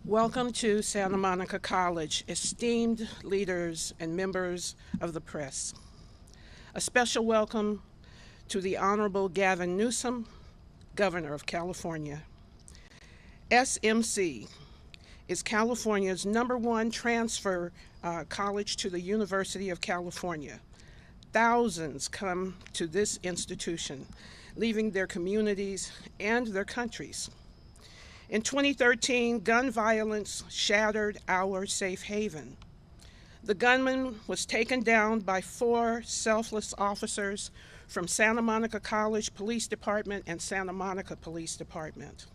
Welcome to Santa Monica College, esteemed leaders and members of the press. A special welcome to the Honorable Gavin Newsom, Governor of California. SMC is California's #1 transfer college to the University of California. Thousands come to this institution, leaving their communities and their countries. In 2013, gun violence shattered our safe haven. The gunman was taken down by 4 selfless officers from Santa Monica College Police Department and Santa Monica Police Department.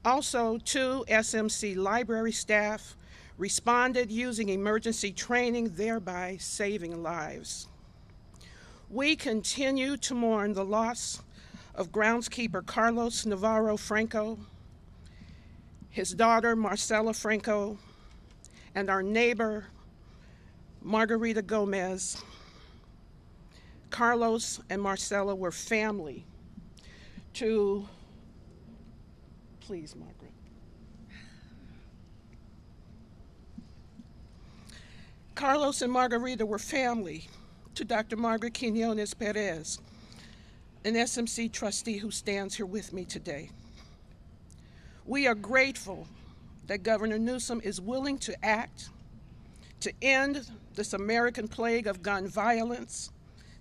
Also, 2 SMC library staff responded using emergency training, thereby saving lives. We continue to mourn the loss of groundskeeper Carlos Navarro Franco, his daughter Marcela Franco, and our neighbor Margarita Gomez. Carlos and Marcela were family to, please, Margaret. Carlos and Margarita were family to Dr. Margaret Quinones Perez, an SMC trustee who stands here with me today. We are grateful that Governor Newsom is willing to act to end this American plague of gun violence,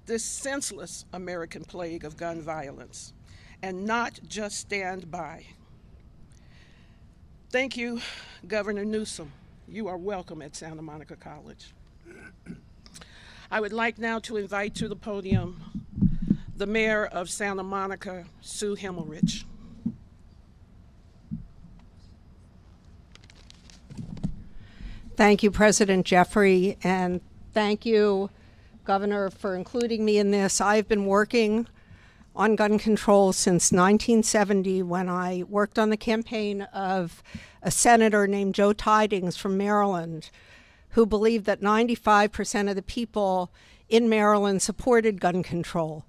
this senseless American plague of gun violence, and not just stand by. Thank you, Governor Newsom. You are welcome at Santa Monica College. I would like now to invite to the podium the Mayor of Santa Monica, Sue Himmelrich. Thank you, President Jeffrey, and thank you, Governor, for including me in this. I've been working on gun control since 1970 when I worked on the campaign of a senator named Joe Tidings from Maryland, who believed that 95% of the people in Maryland supported gun control.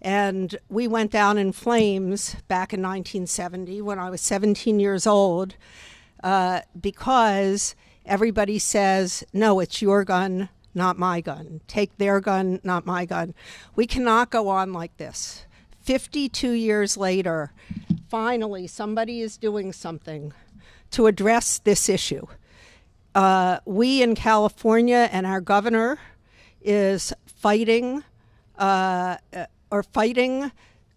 And we went down in flames back in 1970 when I was 17 years old because everybody says, no, it's your gun, not my gun. Take their gun, not my gun. We cannot go on like this. 52 years later, finally, somebody is doing something to address this issue. We in California and our governor is fighting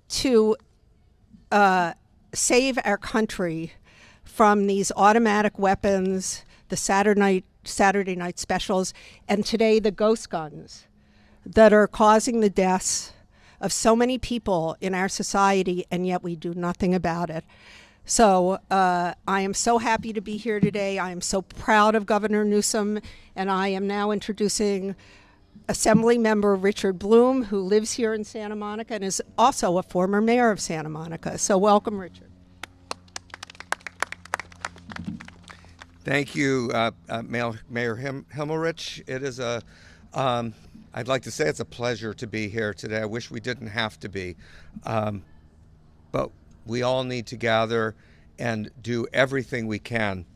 to save our country from these automatic weapons, the Saturday night specials, and today the ghost guns that are causing the deaths of so many people in our society, and yet we do nothing about it. So I am so happy to be here today. I am so proud of Governor Newsom, and I am now introducing Assembly Member Richard Bloom, who lives here in Santa Monica and is also a former mayor of Santa Monica. So welcome, Richard. Thank you, Mayor Himmelrich. It is I'd like to say it's a pleasure to be here today. I wish we didn't have to be, but we all need to gather and do everything we can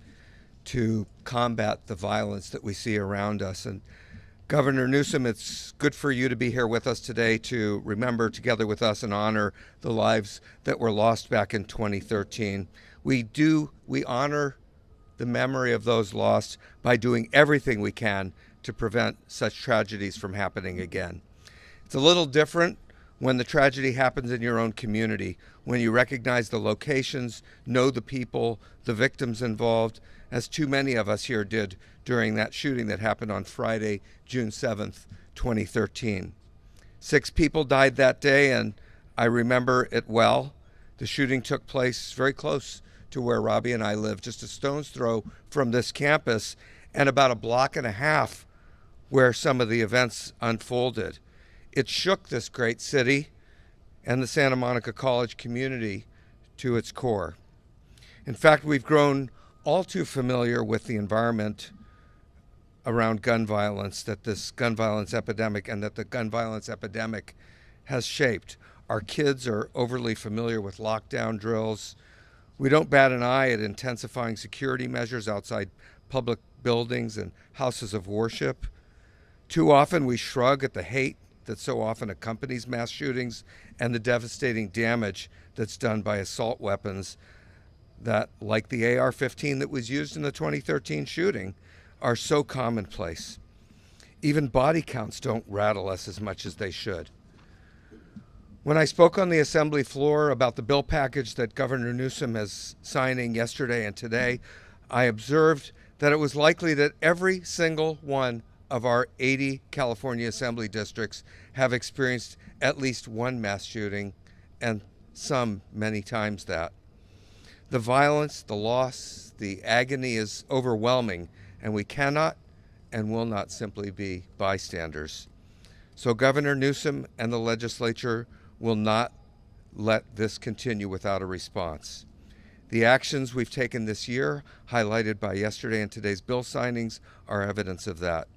to combat the violence that we see around us. And Governor Newsom, it's good for you to be here with us today to remember together with us and honor the lives that were lost back in 2013. We honor the memory of those lost by doing everything we can to prevent such tragedies from happening again. It's a little different when the tragedy happens in your own community, when you recognize the locations, know the people, the victims involved, as too many of us here did during that shooting that happened on Friday, June 7th, 2013. 6 people died that day, and I remember it well. The shooting took place very close to where Robbie and I live, just a stone's throw from this campus and about a block and a half where some of the events unfolded. It shook this great city and the Santa Monica College community to its core. In fact, we've grown all too familiar with the environment around gun violence, that this gun violence epidemic and that the gun violence epidemic has shaped. Our kids are overly familiar with lockdown drills. We don't bat an eye at intensifying security measures outside public buildings and houses of worship. Too often we shrug at the hate that so often accompanies mass shootings and the devastating damage that's done by assault weapons that, like the AR-15 that was used in the 2013 shooting, are so commonplace. Even body counts don't rattle us as much as they should. When I spoke on the Assembly floor about the bill package that Governor Newsom is signing yesterday and today, I observed that it was likely that every single one of our 80 California Assembly districts have experienced at least one mass shooting, and some many times that. The violence, the loss, the agony is overwhelming, and we cannot and will not simply be bystanders. So Governor Newsom and the legislature will not let this continue without a response. The actions we've taken this year, highlighted by yesterday and today's bill signings, are evidence of that.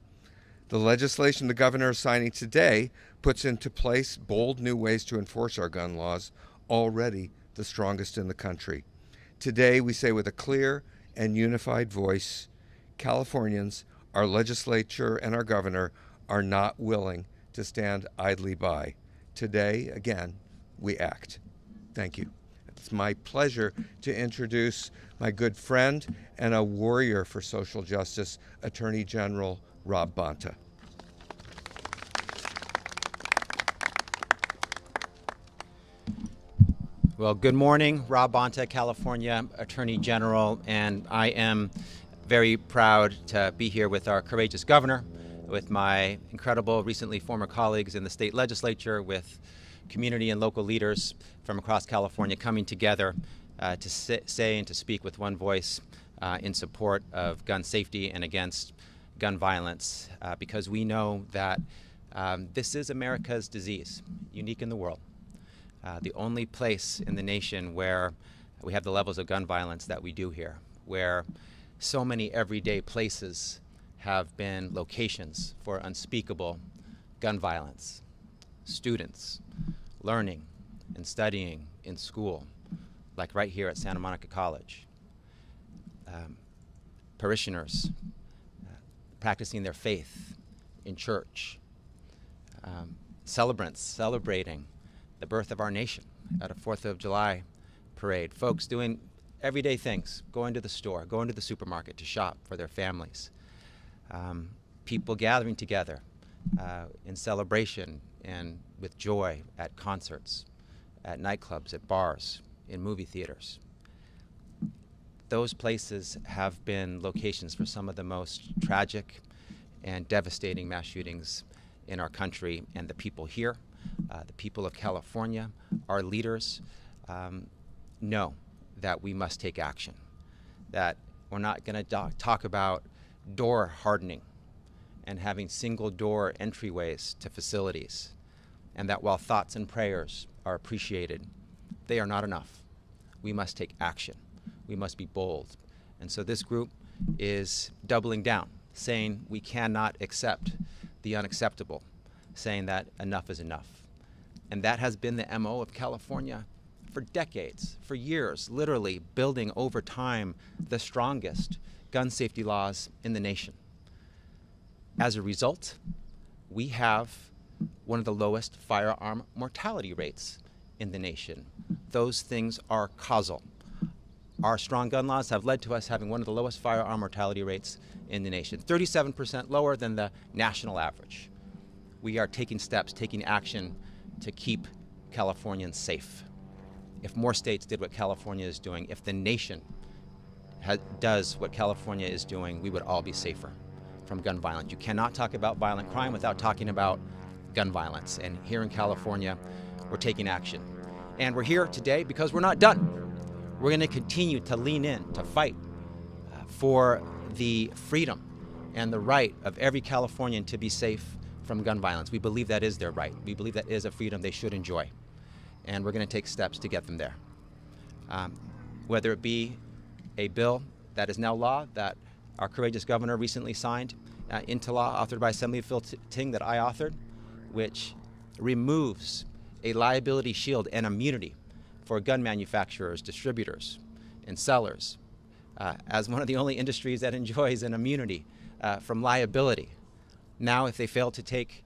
The legislation the governor is signing today puts into place bold new ways to enforce our gun laws, already the strongest in the country. Today, we say with a clear and unified voice, Californians, our legislature, and our governor are not willing to stand idly by. Today, again, we act. Thank you. It's my pleasure to introduce my good friend and a warrior for social justice, Attorney General Rob Bonta. Well, good morning. Rob Bonta, California Attorney General, and I am very proud to be here with our courageous governor, with my incredible recently former colleagues in the state legislature, with community and local leaders from across California coming together to say and to speak with one voice in support of gun safety and against gun violence, because we know that this is America's disease, unique in the world. The only place in the nation where we have the levels of gun violence that we do here, where so many everyday places have been locations for unspeakable gun violence. Students learning and studying in school, like right here at Santa Monica College. Parishioners practicing their faith in church. Celebrants celebrating the birth of our nation at a 4th of July parade. Folks doing everyday things, going to the store, going to the supermarket to shop for their families. People gathering together in celebration and with joy at concerts, at nightclubs, at bars, in movie theaters. Those places have been locations for some of the most tragic and devastating mass shootings in our country, and the people here, the people of California, our leaders, know that we must take action, that we're not going to talk about door hardening and having single door entryways to facilities, and that while thoughts and prayers are appreciated, they are not enough. We must take action. We must be bold. And so this group is doubling down, saying we cannot accept the unacceptable, saying that enough is enough. And that has been the MO of California for decades, for years, literally building over time the strongest gun safety laws in the nation. As a result, we have one of the lowest firearm mortality rates in the nation. Those things are causal. Our strong gun laws have led to us having one of the lowest firearm mortality rates in the nation, 37% lower than the national average. We are taking steps, taking action to keep Californians safe. If more states did what California is doing, if the nation does what California is doing, we would all be safer from gun violence. You cannot talk about violent crime without talking about gun violence. And here in California, we're taking action. And we're here today because we're not done. We're going to continue to lean in, to fight for the freedom and the right of every Californian to be safe from gun violence. We believe that is their right. We believe that is a freedom they should enjoy. And we're going to take steps to get them there. Whether it be a bill that is now law that our courageous governor recently signed into law, authored by Assemblyman Ting, that I authored, which removes a liability shield and immunity for gun manufacturers, distributors, in cellars, as one of the only industries that enjoys an immunity from liability. Now, if they fail to take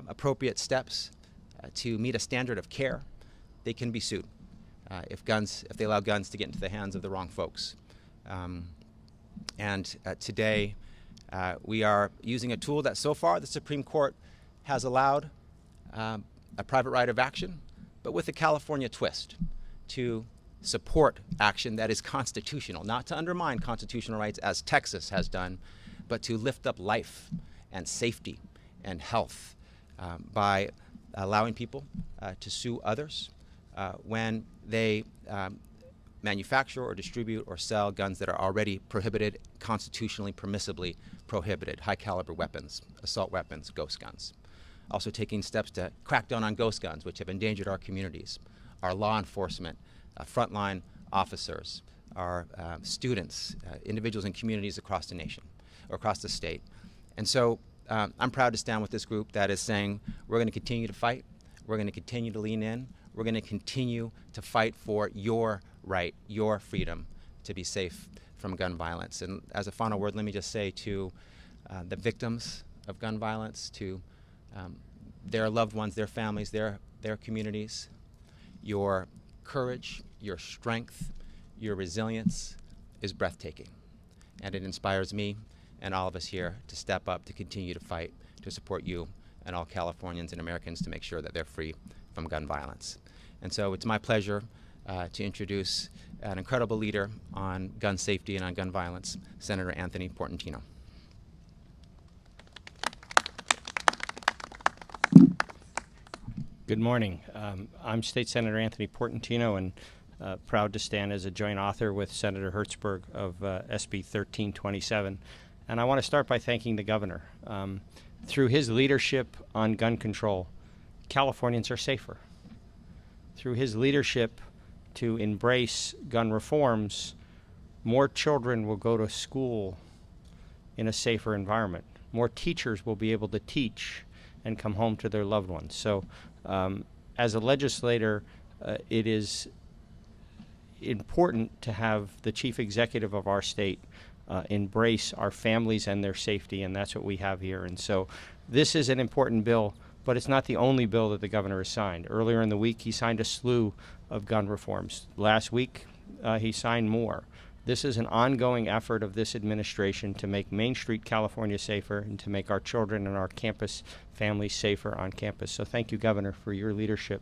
appropriate steps to meet a standard of care, they can be sued if they allow guns to get into the hands of the wrong folks. Today, we are using a tool that so far the Supreme Court has allowed a private right of action, but with a California twist to support action that is constitutional, not to undermine constitutional rights as Texas has done, but to lift up life and safety and health by allowing people to sue others when they manufacture or distribute or sell guns that are already prohibited, constitutionally permissibly prohibited, high caliber weapons, assault weapons, ghost guns. Also taking steps to crack down on ghost guns, which have endangered our communities, our law enforcement, frontline officers, our students, individuals in communities across the nation, or across the state. And so I'm proud to stand with this group that is saying we're going to continue to fight, we're going to continue to lean in, we're going to continue to fight for your right, your freedom to be safe from gun violence. And as a final word, let me just say to the victims of gun violence, to their loved ones, their families, their communities, your courage, your strength, your resilience is breathtaking. And it inspires me and all of us here to step up, to continue to fight, to support you and all Californians and Americans to make sure that they're free from gun violence. And so it's my pleasure to introduce an incredible leader on gun safety and on gun violence, Senator Anthony Portantino. Good morning. I'm State Senator Anthony Portantino, and proud to stand as a joint author with Senator Hertzberg of SB 1327. And I want to start by thanking the governor. Through his leadership on gun control, Californians are safer. Through his leadership to embrace gun reforms, more children will go to school in a safer environment. More teachers will be able to teach and come home to their loved ones. So as a legislator, it is important to have the chief executive of our state embrace our families and their safety, and that's what we have here. And so this is an important bill, but it's not the only bill that the governor has signed. Earlier in the week, he signed a slew of gun reforms. Last week, he signed more. This is an ongoing effort of this administration to make Main Street, California safer and to make our children and our campus families safer on campus. So thank you, Governor, for your leadership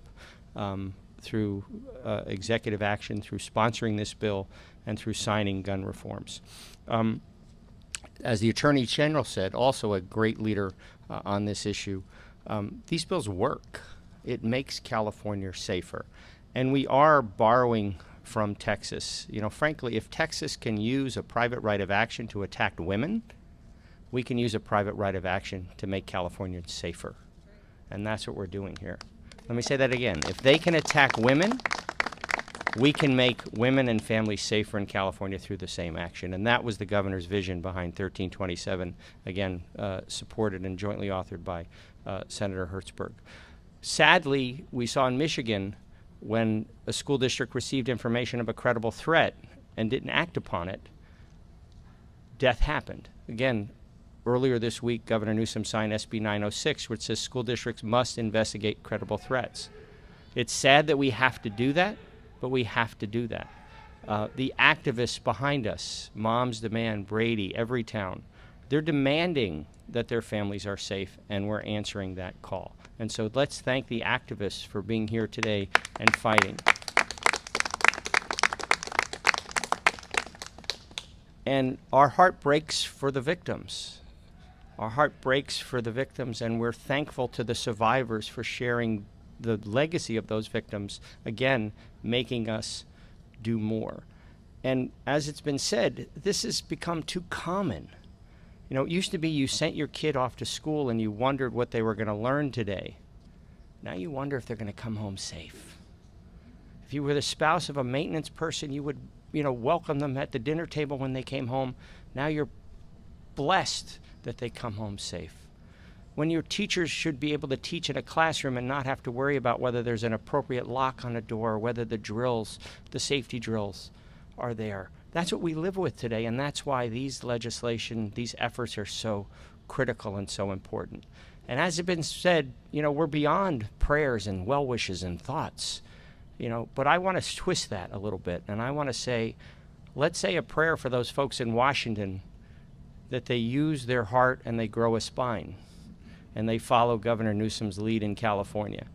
through executive action, through sponsoring this bill, and through signing gun reforms. As the Attorney General said, also a great leader on this issue, these bills work. It makes California safer. And we are borrowing from Texas. You know, frankly, if Texas can use a private right of action to attack women, we can use a private right of action to make Californians safer. And that's what we're doing here. Let me say that again. If they can attack women, we can make women and families safer in California through the same action. And that was the governor's vision behind 1327, again, supported and jointly authored by Senator Hertzberg. Sadly, we saw in Michigan when a school district received information of a credible threat and didn't act upon it, death happened. Again, earlier this week, Governor Newsom signed SB 906, which says school districts must investigate credible threats. It's sad that we have to do that, but we have to do that. The activists behind us, Moms Demand, Brady, Everytown, they're demanding that their families are safe, and we're answering that call. And so let's thank the activists for being here today and fighting. And our heart breaks for the victims. Our heart breaks for the victims, and we're thankful to the survivors for sharing the legacy of those victims, again, making us do more. And as it's been said, this has become too common. You know, it used to be you sent your kid off to school and you wondered what they were going to learn today. Now you wonder if they're going to come home safe. If you were the spouse of a maintenance person, you would, welcome them at the dinner table when they came home. Now you're blessed that they come home safe. When your teachers should be able to teach in a classroom and not have to worry about whether there's an appropriate lock on a door or whether the drills, the safety drills, are there. That's what we live with today, and that's why these efforts are so critical and so important. And as has been said, we're beyond prayers and well wishes and thoughts, but I want to twist that a little bit, and I want to say, let's say a prayer for those folks in Washington that they use their heart and they grow a spine, and they follow Governor Newsom's lead in California.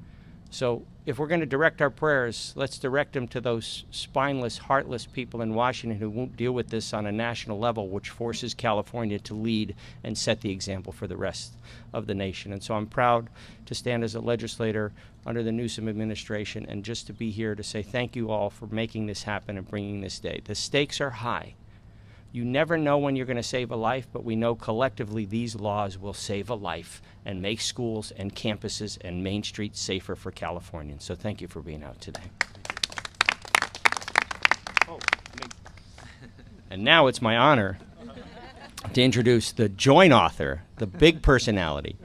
So if we're going to direct our prayers, let's direct them to those spineless, heartless people in Washington who won't deal with this on a national level, which forces California to lead and set the example for the rest of the nation. And so I'm proud to stand as a legislator under the Newsom administration and just to be here to say thank you all for making this happen and bringing this day. The stakes are high. You never know when you're going to save a life, but we know collectively these laws will save a life and make schools and campuses and Main Street safer for Californians. So thank you for being out today. And now it's my honor to introduce the joint author, the big personality.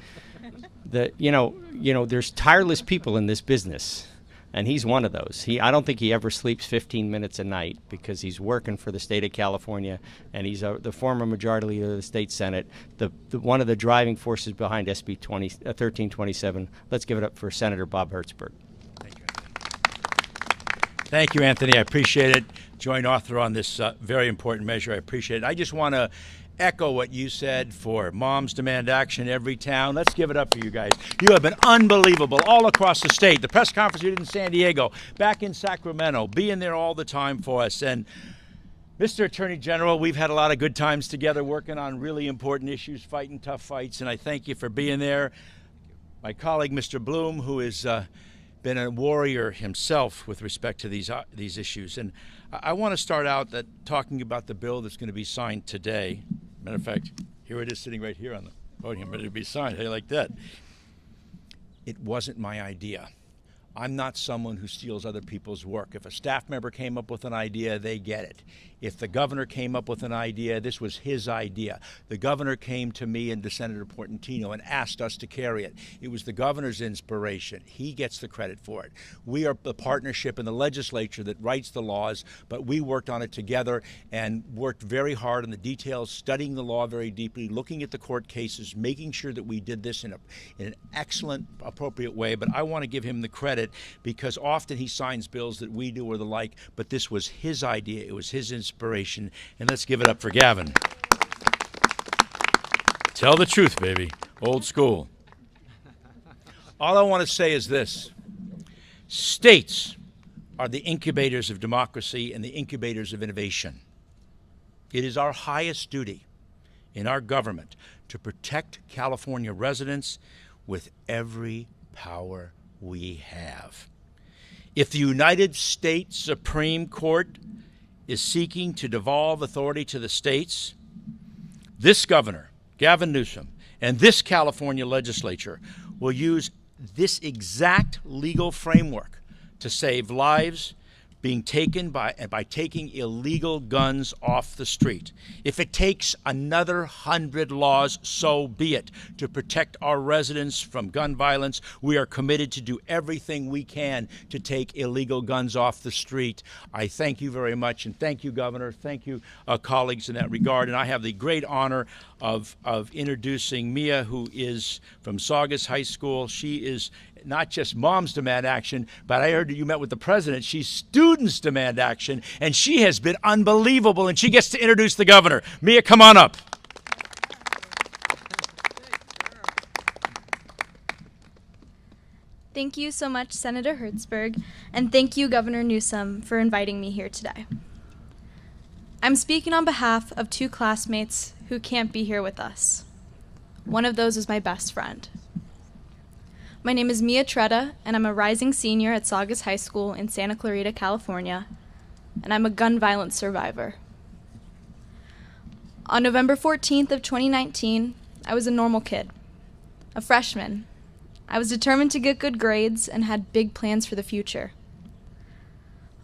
There's tireless people in this business. And he's one of those. I don't think he ever sleeps 15 minutes a night because he's working for the state of California, and he's the former majority leader of the state Senate, one of the driving forces behind SB 1327. Let's give it up for Senator Bob Hertzberg. Thank you, Anthony. I appreciate it. Joint author on this very important measure. I appreciate it. I just want to echo what you said for Moms Demand Action Every Town. Let's give it up for you guys. You have been unbelievable all across the state. The press conference you did in San Diego, back in Sacramento, being there all the time for us. And Mr. Attorney General, we've had a lot of good times together working on really important issues, fighting tough fights, and I thank you for being there. My colleague, Mr. Bloom, who has been a warrior himself with respect to these issues. And I want to start out talking about the bill that's going to be signed today. Matter of fact, here it is sitting right here on the podium, ready to be signed. How do you like that? It wasn't my idea. I'm not someone who steals other people's work. If a staff member came up with an idea, they get it. If the governor came up with an idea, this was his idea. The governor came to me and to Senator Portantino and asked us to carry it. It was the governor's inspiration. He gets the credit for it. We are the partnership in the legislature that writes the laws, but we worked on it together and worked very hard on the details, studying the law very deeply, looking at the court cases, making sure that we did this in an excellent, appropriate way. But I want to give him the credit because often he signs bills that we do or the like, but this was his idea. It was his inspiration. And let's give it up for Gavin. Tell the truth, baby. Old school. All I want to say is this. States are the incubators of democracy and the incubators of innovation. It is our highest duty in our government to protect California residents with every power we have. If the United States Supreme Court is seeking to devolve authority to the states, this governor, Gavin Newsom, and this California legislature will use this exact legal framework to save lives being taken by taking illegal guns off the street. If it takes another 100 laws, so be it. To protect our residents from gun violence, we are committed to do everything we can to take illegal guns off the street. I thank you very much, and thank you, Governor. Thank you, colleagues, in that regard. And I have the great honor of introducing Mia, who is from Saugus High School. She is not just Moms Demand Action, but I heard that you met with the president. She's Students Demand Action, and she has been unbelievable, and she gets to introduce the governor. Mia, come on up. Thank you so much, Senator Hertzberg, and thank you, Governor Newsom, for inviting me here today. I'm speaking on behalf of two classmates who can't be here with us. One of those is my best friend. My name is Mia Tretta, and I'm a rising senior at Saugus High School in Santa Clarita, California, and I'm a gun violence survivor. On November 14th of 2019, I was a normal kid, a freshman. I was determined to get good grades and had big plans for the future.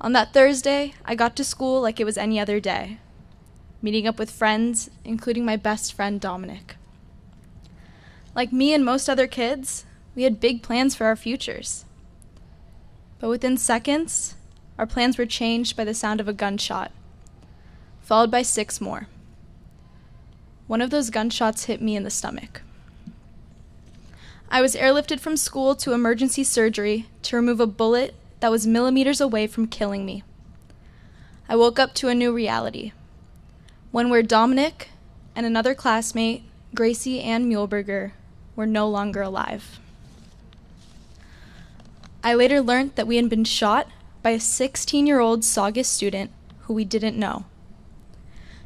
On that Thursday, I got to school like it was any other day, meeting up with friends, including my best friend, Dominic. Like me and most other kids, we had big plans for our futures. But within seconds, our plans were changed by the sound of a gunshot followed by 6 more. One of those gunshots hit me in the stomach. I was airlifted from school to emergency surgery to remove a bullet that was millimeters away from killing me. I woke up to a new reality, one where Dominic and another classmate, Gracie Ann Muehlberger, were no longer alive. I later learned that we had been shot by a 16-year-old Saugus student who we didn't know.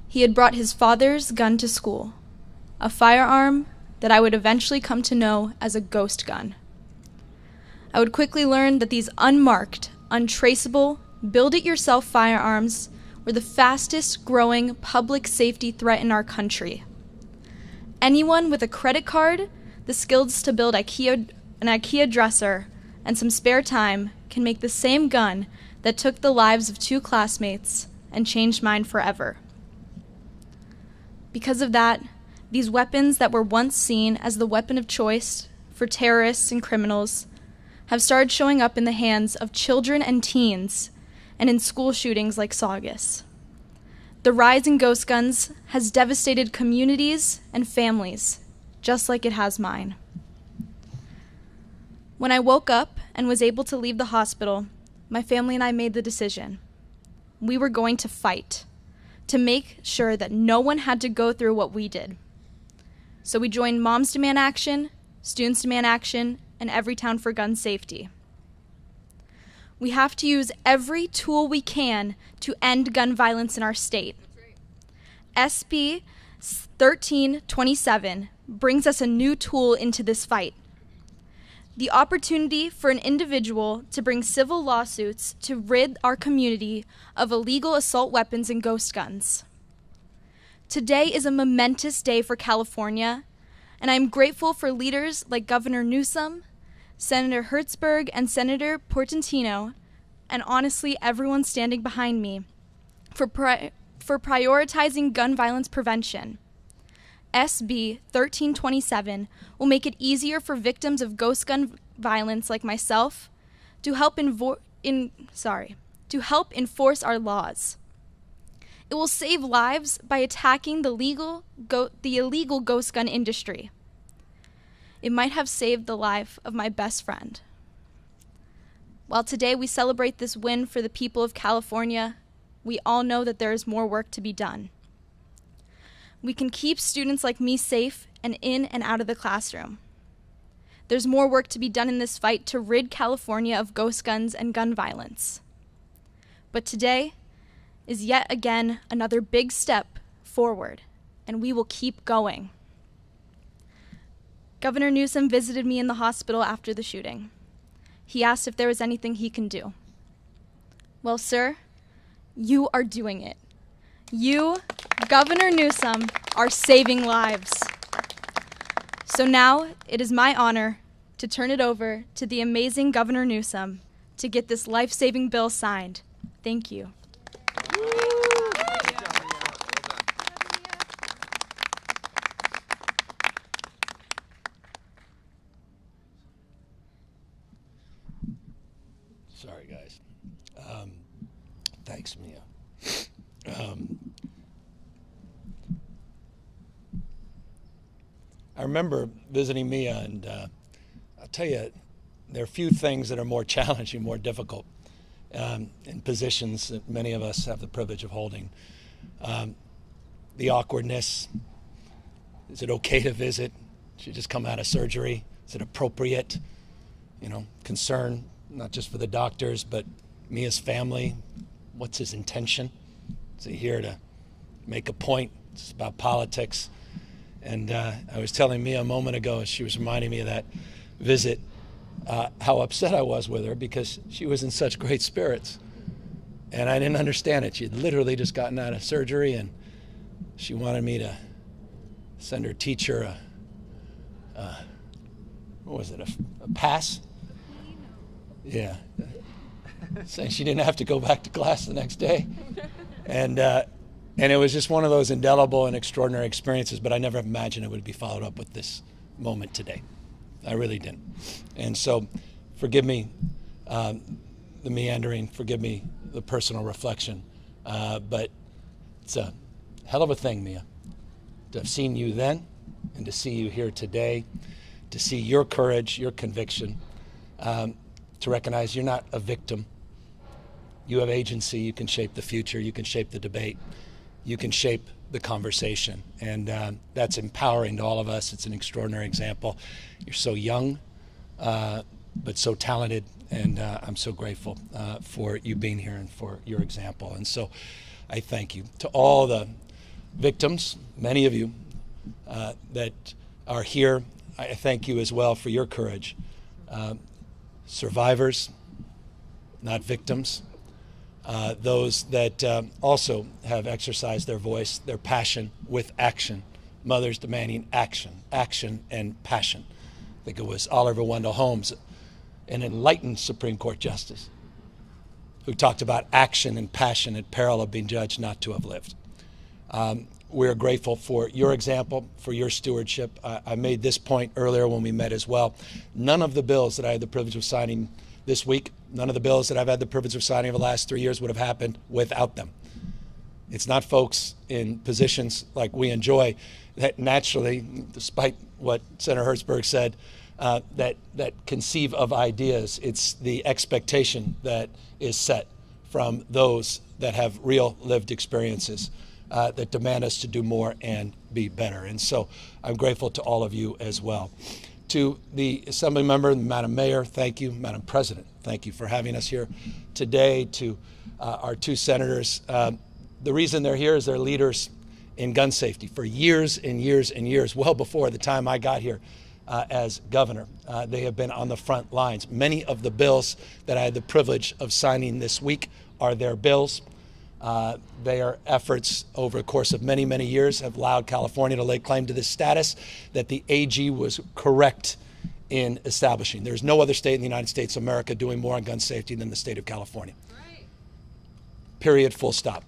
He had brought his father's gun to school, a firearm that I would eventually come to know as a ghost gun. I would quickly learn that these unmarked, untraceable, build-it-yourself firearms were the fastest growing public safety threat in our country. Anyone with a credit card, the skills to build an IKEA dresser, and some spare time can make the same gun that took the lives of 2 classmates and changed mine forever. Because of that, these weapons that were once seen as the weapon of choice for terrorists and criminals have started showing up in the hands of children and teens and in school shootings like Saugus. The rise in ghost guns has devastated communities and families, just like it has mine. When I woke up and was able to leave the hospital, my family and I made the decision. We were going to fight to make sure that no one had to go through what we did. So we joined Moms Demand Action, Students Demand Action, and Everytown for Gun Safety. We have to use every tool we can to end gun violence in our state. SB 1327 brings us a new tool into this fight. The opportunity for an individual to bring civil lawsuits to rid our community of illegal assault weapons and ghost guns. Today is a momentous day for California, and I am grateful for leaders like Governor Newsom, Senator Hertzberg, and Senator Portantino, and honestly everyone standing behind me, for prioritizing gun violence prevention. SB 1327 will make it easier for victims of ghost gun violence like myself to help enforce our laws. It will save lives by attacking the illegal ghost gun industry. It might have saved the life of my best friend. While today we celebrate this win for the people of California, we all know that there is more work to be done. We can keep students like me safe and in and out of the classroom. There's more work to be done in this fight to rid California of ghost guns and gun violence. But today is yet again another big step forward, and we will keep going. Governor Newsom visited me in the hospital after the shooting. He asked if there was anything he can do. Well, sir, you are doing it. You, Governor Newsom, are saving lives. So now it is my honor to turn it over to the amazing Governor Newsom to get this life-saving bill signed. Thank you. Sorry, guys. Thanks, Mia. I remember visiting Mia, and I'll tell you, there are few things that are more challenging, more difficult in positions that many of us have the privilege of holding. The awkwardness. Is it okay to visit? She just come out of surgery. Is it appropriate? Concern, not just for the doctors, but Mia's family. What's his intention? Is he here to make a point? It's about politics. And I was telling Mia a moment ago, as she was reminding me of that visit, how upset I was with her because she was in such great spirits. And I didn't understand it. She had literally just gotten out of surgery, and she wanted me to send her teacher a pass? Yeah. Saying she didn't have to go back to class the next day. And it was just one of those indelible and extraordinary experiences, but I never imagined it would be followed up with this moment today. I really didn't. And so forgive me the meandering, forgive me the personal reflection, but It's a hell of a thing, Mia, to have seen you then and to see you here today, to see your courage, your conviction, to recognize you're not a victim. You have agency. You can shape the future. You can shape the debate. You can shape the conversation. And that's empowering to all of us. It's an extraordinary example. You're so young, but so talented. And I'm so grateful for you being here and for your example. And so I thank you. To all the victims, many of you that are here, I thank you as well for your courage. Survivors, not victims. Those that also have exercised their voice, their passion with action. Mothers demanding action, action and passion. I think it was Oliver Wendell Holmes, an enlightened Supreme Court justice, who talked about action and passion at peril of being judged not to have lived. We're grateful for your example, for your stewardship. I made this point earlier when we met as well. None of the bills that I had the privilege of signing this week, none of the bills that I've had the privilege of signing over the last 3 years would have happened without them. It's not folks in positions like we enjoy that naturally, despite what Senator Hertzberg said, that conceive of ideas. It's the expectation that is set from those that have real lived experiences that demand us to do more and be better. And so I'm grateful to all of you as well. To the Assembly member, Madam Mayor, thank you. Madam President, thank you for having us here today. To our two senators, the reason they're here is they're leaders in gun safety for years and years and years, well before the time I got here as governor. They have been on the front lines. Many of the bills that I had the privilege of signing this week are their bills. Their efforts over the course of many, many years have allowed California to lay claim to this status that the AG was correct in establishing. There's no other state in the United States of America doing more on gun safety than the state of California. Right. Period, full stop.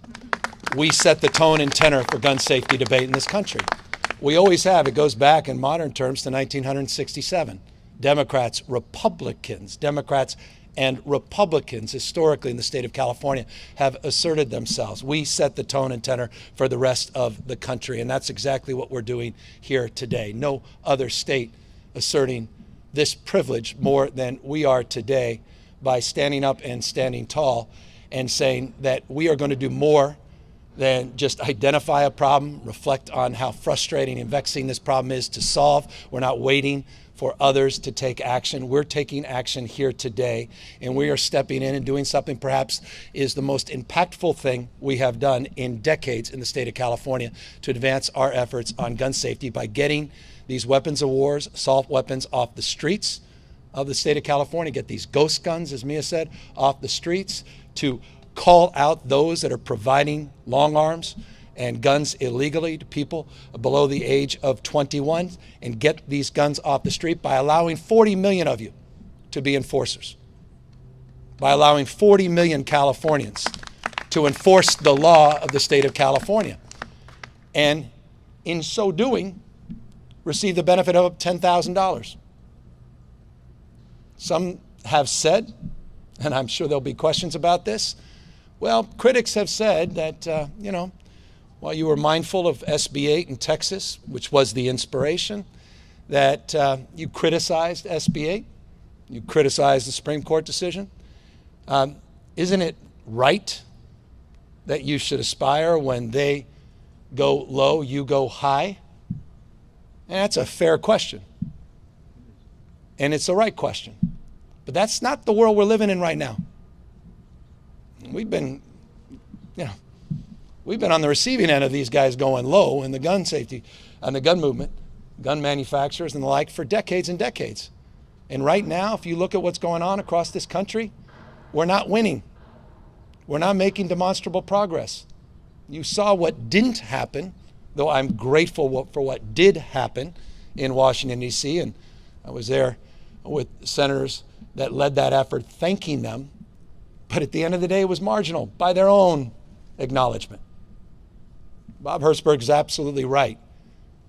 We set the tone and tenor for gun safety debate in this country. We always have. It goes back in modern terms to 1967. Democrats, Republicans, Democrats and Republicans historically in the state of California have asserted themselves. We set the tone and tenor for the rest of the country, and that's exactly what we're doing here today. No other state asserting this privilege more than we are today by standing up and standing tall and saying that we are going to do more than just identify a problem, reflect on how frustrating and vexing this problem is to solve. We're not waiting for others to take action. We're taking action here today, and we are stepping in and doing something perhaps is the most impactful thing we have done in decades in the state of California to advance our efforts on gun safety by getting these weapons of war, assault weapons off the streets of the state of California, get these ghost guns, as Mia said, off the streets, to call out those that are providing long arms and guns illegally to people below the age of 21 and get these guns off the street by allowing 40 million of you to be enforcers, by allowing 40 million Californians to enforce the law of the state of California, and in so doing, receive the benefit of $10,000. Some have said, and I'm sure there'll be questions about this, well, critics have said that, while you were mindful of SB 8 in Texas, which was the inspiration, that you criticized SB 8, you criticized the Supreme Court decision. Isn't it right that you should aspire when they go low, you go high? And that's a fair question. And it's the right question. But that's not the world we're living in right now. We've been on the receiving end of these guys going low in the gun safety and the gun movement, gun manufacturers and the like for decades and decades. And right now, if you look at what's going on across this country, we're not winning. We're not making demonstrable progress. You saw what didn't happen, though I'm grateful for what did happen in Washington, D.C., and I was there with senators that led that effort, thanking them. But at the end of the day, it was marginal by their own acknowledgement. Bob Hertzberg is absolutely right.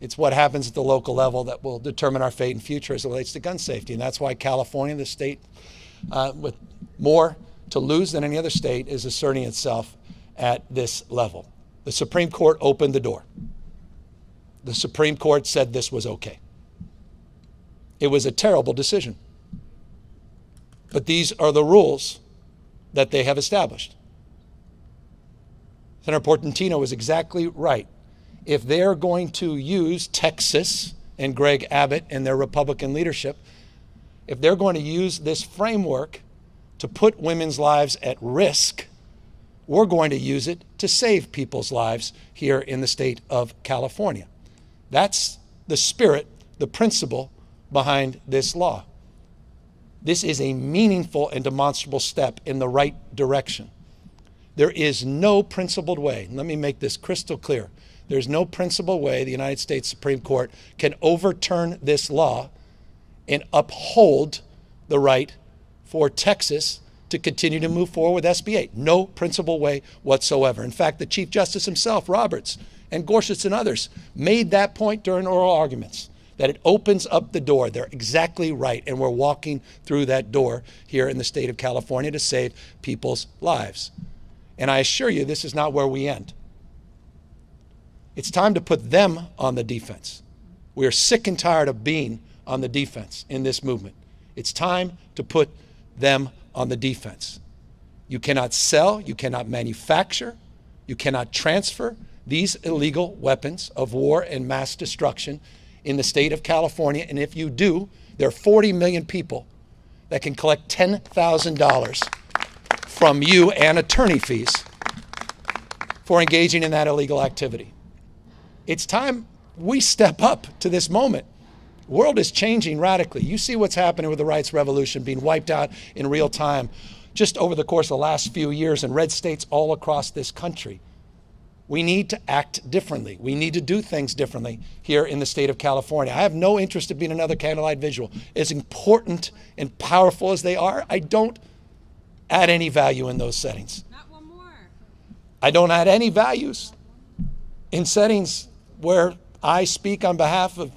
It's what happens at the local level that will determine our fate and future as it relates to gun safety. And that's why California, the state with more to lose than any other state, is asserting itself at this level. The Supreme Court opened the door. The Supreme Court said this was okay. It was a terrible decision. But these are the rules that they have established. Senator Portantino was exactly right. If they're going to use Texas and Greg Abbott and their Republican leadership, if they're going to use this framework to put women's lives at risk, we're going to use it to save people's lives here in the state of California. That's the spirit, the principle behind this law. This is a meaningful and demonstrable step in the right direction. There is no principled way, let me make this crystal clear, there's no principled way the United States Supreme Court can overturn this law and uphold the right for Texas to continue to move forward with SB 8. No principled way whatsoever. In fact, the Chief Justice himself, Roberts, and Gorsuch and others made that point during oral arguments, that it opens up the door. They're exactly right, and we're walking through that door here in the state of California to save people's lives. And I assure you, this is not where we end. It's time to put them on the defense. We are sick and tired of being on the defense in this movement. It's time to put them on the defense. You cannot sell, you cannot manufacture, you cannot transfer these illegal weapons of war and mass destruction in the state of California. And if you do, there are 40 million people that can collect $10,000 from you and attorney fees for engaging in that illegal activity. It's time we step up to this moment. The world is changing radically. You see what's happening with the rights revolution being wiped out in real time just over the course of the last few years in red states all across this country. We need to act differently. We need to do things differently here in the state of California. I have no interest in being another candlelight visual. As important and powerful as they are, I don't add any value in those settings. Not one more. I don't add any values in settings where I speak on behalf of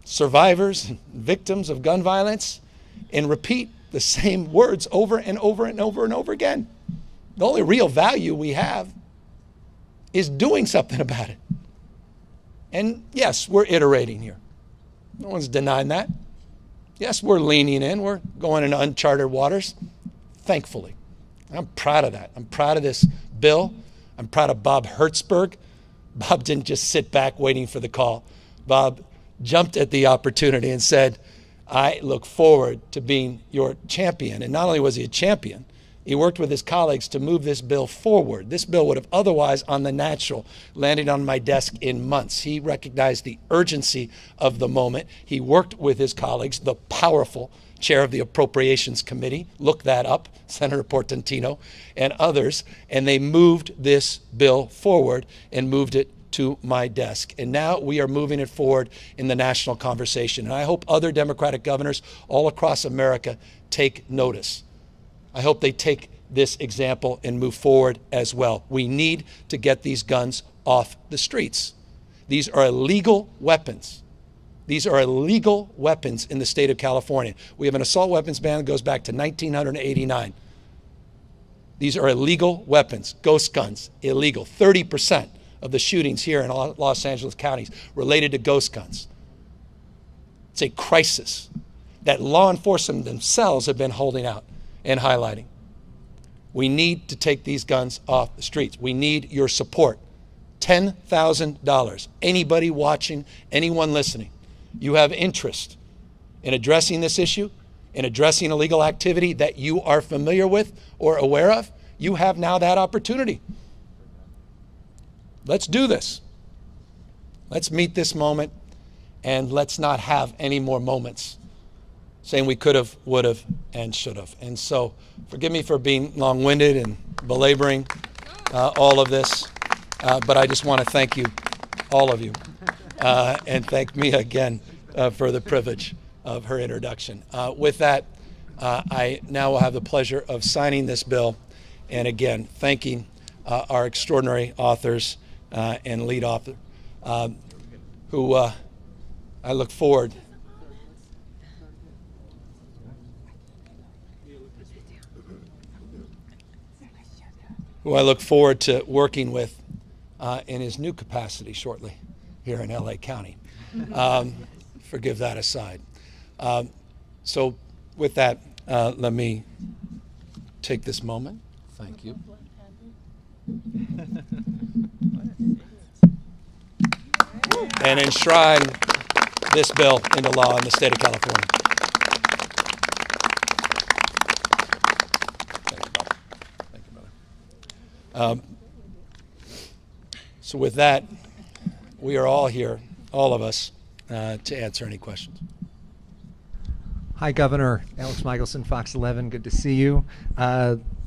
survivors and victims of gun violence and repeat the same words over and over and over and over again. The only real value we have is doing something about it. And yes, we're iterating here. No one's denying that. Yes, we're leaning in. We're going into uncharted waters, thankfully. I'm proud of that. I'm proud of this bill. I'm proud of Bob Hertzberg. Bob didn't just sit back waiting for the call. Bob jumped at the opportunity and said, I look forward to being your champion. And not only was he a champion, he worked with his colleagues to move this bill forward. This bill would have otherwise, on the natural, landed on my desk in months. He recognized the urgency of the moment. He worked with his colleagues, the powerful chair of the Appropriations Committee, look that up, Senator Portantino, and others, and they moved this bill forward and moved it to my desk. And now we are moving it forward in the national conversation. And I hope other Democratic governors all across America take notice. I hope they take this example and move forward as well. We need to get these guns off the streets. These are illegal weapons. These are illegal weapons in the state of California. We have an assault weapons ban that goes back to 1989. These are illegal weapons, ghost guns, illegal. 30% of the shootings here in Los Angeles counties related to ghost guns. It's a crisis that law enforcement themselves have been holding out and highlighting. We need to take these guns off the streets. We need your support. $10,000. Anybody watching, anyone listening, you have interest in addressing this issue, in addressing illegal activity that you are familiar with or aware of, you have now that opportunity. Let's do this. Let's meet this moment, and let's not have any more moments saying we could have, would have, and should have. And so forgive me for being long-winded and belaboring all of this, but I just want to thank you, all of you, and thank Mia again for the privilege of her introduction. With that, I now will have the pleasure of signing this bill, and again, thanking our extraordinary authors and lead author, who I look forward who I look forward to working with in his new capacity shortly here in LA County. Forgive that aside. So with that, let me take this moment. Thank you. And enshrine this bill into law in the state of California. Thank you, brother. Thank you, brother. So with that, we are all here, all of us, to answer any questions. Hi, Governor. Alex Michelson, Fox 11. Good to see you.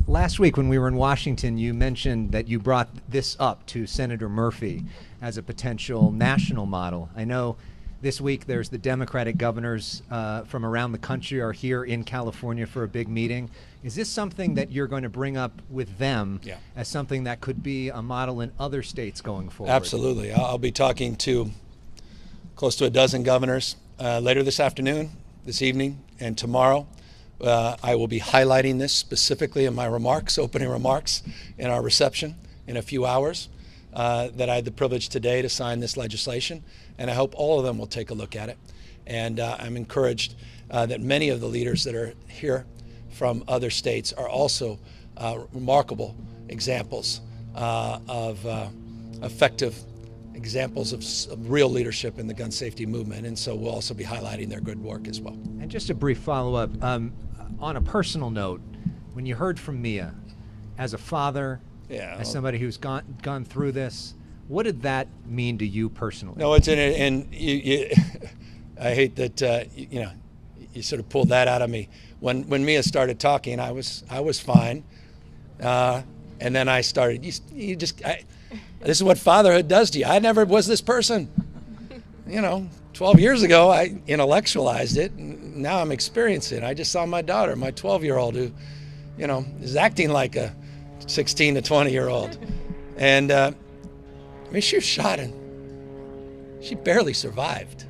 Last week when we were in Washington, you mentioned that you brought this up to Senator Murphy as a potential national model. I know this week there's the Democratic governors from around the country are here in California for a big meeting. Is this something that you're going to bring up with them as something that could be a model in other states going forward? Absolutely. I'll be talking to close to a dozen governors later this afternoon, this evening, and tomorrow. I will be highlighting this specifically in my remarks, opening remarks in our reception in a few hours, that I had the privilege today to sign this legislation, and I hope all of them will take a look at it. And I'm encouraged that many of the leaders that are here from other states are also remarkable examples of effective examples of real leadership in the gun safety movement, and so we'll also be highlighting their good work as well. And just a brief follow-up, on a personal note, when you heard from Mia, as a father, as somebody who's gone through this, what did that mean to you personally? No, it's and I hate that you sort of pulled that out of me. When Mia started talking, I was fine, and then I started. This is what fatherhood does to you. I never was this person. 12 years ago, I intellectualized it, and now I'm experiencing it. I just saw my daughter, my 12-year-old, who, is acting like a 16 to 20-year-old. And, she was shot and she barely survived.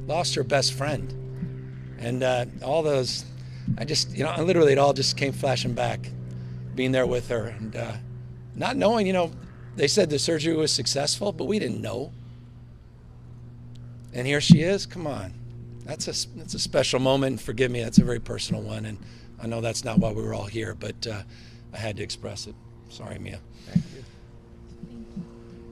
Lost her best friend. And all those, literally it all just came flashing back, being there with her. And not knowing, they said the surgery was successful, but we didn't know. And here she is. Come on, that's a special moment. And forgive me, that's a very personal one. And I know that's not why we were all here, but I had to express it. Sorry, Mia. Thank you.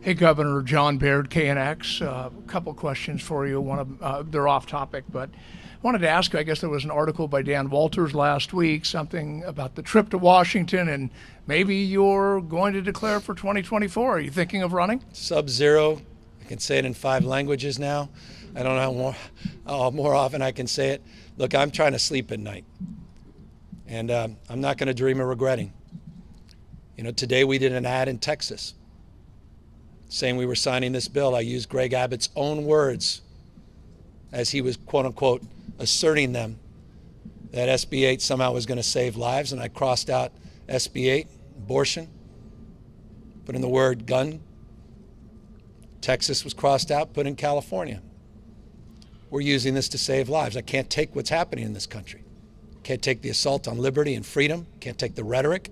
Hey, Governor, John Baird, KNX. A couple questions for you. One of they're off topic, but I wanted to ask you. I guess there was an article by Dan Walters last week, something about the trip to Washington, and maybe you're going to declare for 2024. Are you thinking of running? Sub-zero. I can say it in 5 languages now. I don't know how more often I can say it. Look, I'm trying to sleep at night, and I'm not going to dream of regretting. Today we did an ad in Texas saying we were signing this bill. I used Greg Abbott's own words as he was, quote unquote, asserting them that SB 8 somehow was going to save lives, and I crossed out SB 8, abortion, put in the word gun. Texas was crossed out, put in California. We're using this to save lives. I can't take what's happening in this country. Can't take the assault on liberty and freedom. Can't take the rhetoric.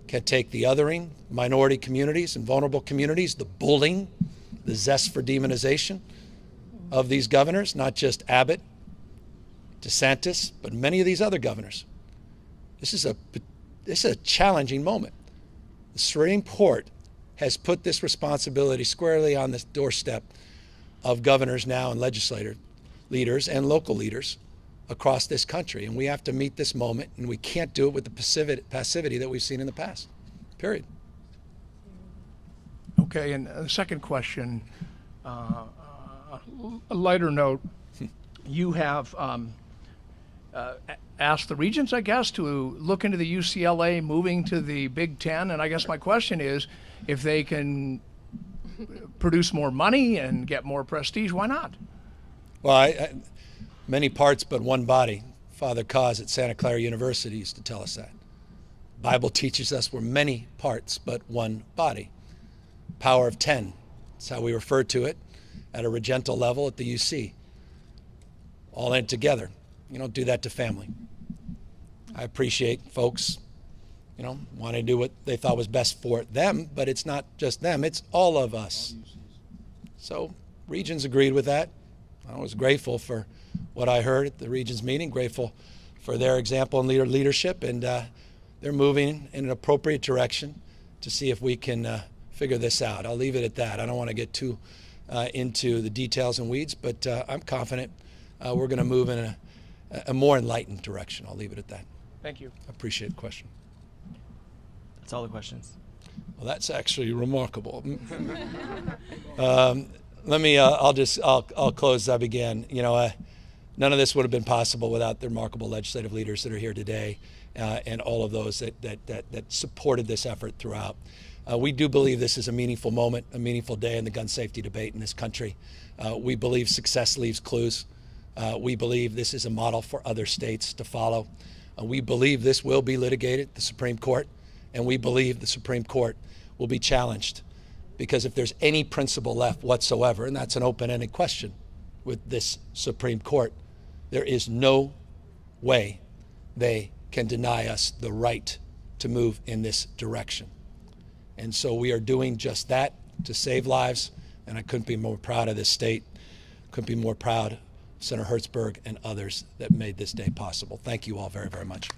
Can't take the othering, minority communities and vulnerable communities, the bullying, the zest for demonization of these governors, not just Abbott, DeSantis, but many of these other governors. This is a challenging moment. The Supreme Court has put this responsibility squarely on the doorstep of governors now and legislator leaders and local leaders across this country. And we have to meet this moment, and we can't do it with the passivity that we've seen in the past, period. Okay, and the second question, a lighter note, you have asked the regents, I guess, to look into the UCLA moving to the Big Ten, and I guess my question is, if they can produce more money and get more prestige, why not? Well, many parts but one body. Father Cause at Santa Clara University used to tell us that. Bible teaches us we're many parts but one body. Power of 10. That's how we refer to it at a regental level at the UC. All in it together. You don't do that to family. I appreciate folks, wanted to do what they thought was best for them, but it's not just them, it's all of us. So regions agreed with that. I was grateful for what I heard at the regions meeting, grateful for their example and leadership, and they're moving in an appropriate direction to see if we can figure this out. I'll leave it at that. I don't want to get too into the details and weeds, but I'm confident we're going to move in a more enlightened direction. I'll leave it at that. Thank you. I appreciate the question. That's all the questions. Well, that's actually remarkable. I'll close as I began. None of this would have been possible without the remarkable legislative leaders that are here today, and all of those that supported this effort throughout. We do believe this is a meaningful moment, a meaningful day in the gun safety debate in this country. We believe success leaves clues. We believe this is a model for other states to follow. We believe this will be litigated at the Supreme Court, and we believe the Supreme Court will be challenged, because if there's any principle left whatsoever, and that's an open-ended question with this Supreme Court, there is no way they can deny us the right to move in this direction. And so we are doing just that to save lives, and I couldn't be more proud of this state, couldn't be more proud of Senator Hertzberg and others that made this day possible. Thank you all very, very much.